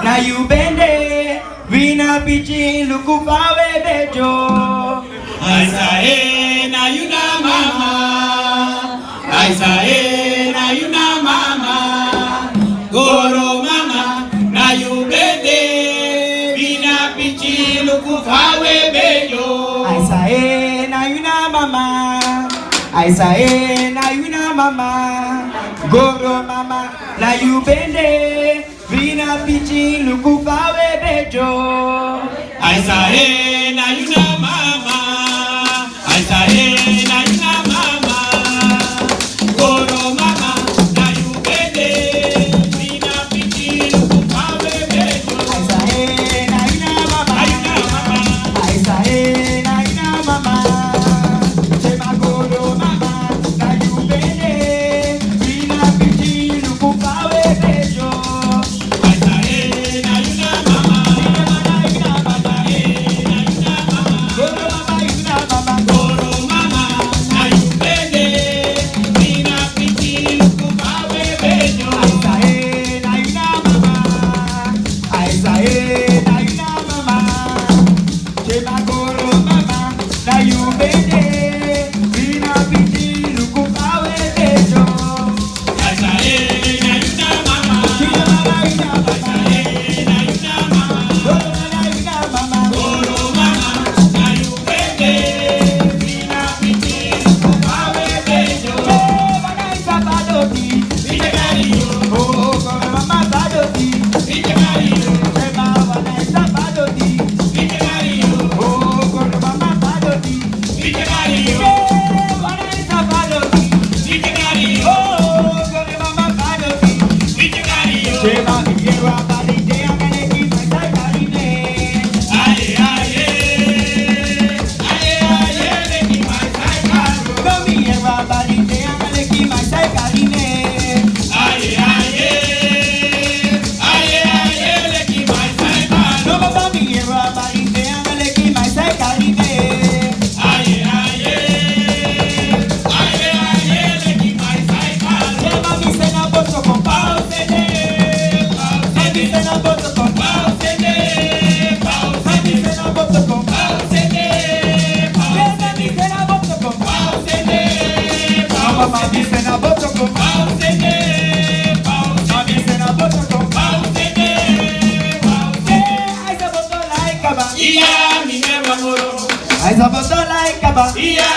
na you bende, vina pichi luku pawe bejo. Aisae na you na mama, Aisae na you na mama, Goro mama na you bende, vina pichi luku pawe bejo. Aisae na you na mama, Aisae na you na mama, Goro mama na you bende, vina pichi luku pawe bejo. Aisae na you na mama, Aisae na you na mama, Goro mama na you bende, vina pichi luku pawe bejo. Aisae na you na mama, Aisae na you na mama, Sema Goro mama na you bende, vina pichi luku pawe bejo. Aisae na you na mama, Goro mama na you bende, vina pichi luku pawe bejo. Aisae na you na mama, Aisae na you na mama, Sema Goro mama na you bende, vina pichi luku pawe bejo. Aisae na you na mama, Aisae na you na mama, Aisae na you na mama, Goro na you na mama, Goro mama na you bende, vina pichi luku pawe bejo. Bana sabadoti, Vite cariño, oh Goro mama sabadoti, vite cariño, Sema bana sabadoti, vite cariño, oh Goro mama sabadoti, vite cariño, bana sabadoti, vite cariño, oh Goro mama sabadoti, vite cariño. Sema yewa bali de amane ki sai karine, Aye aye, aye aye, le ki mai sai caro. Gomi yewa bali de amane ki sai karine, Aye aye, aye aye, le ki mai sai caro. no baba mi yewa bali de amane ki sai karine. Aye aye, aye aye, le ki mai sai caro. Sema mi se na boto con pause de, mi se na boto con pause de, mi se na boto con pause de, Sema mi se na boto con pause de, mama mi se na boto con pause de, mi se na boto con pause de, ai sa boto like aba, Iya mi me amoro, ai sa boto like aba, iya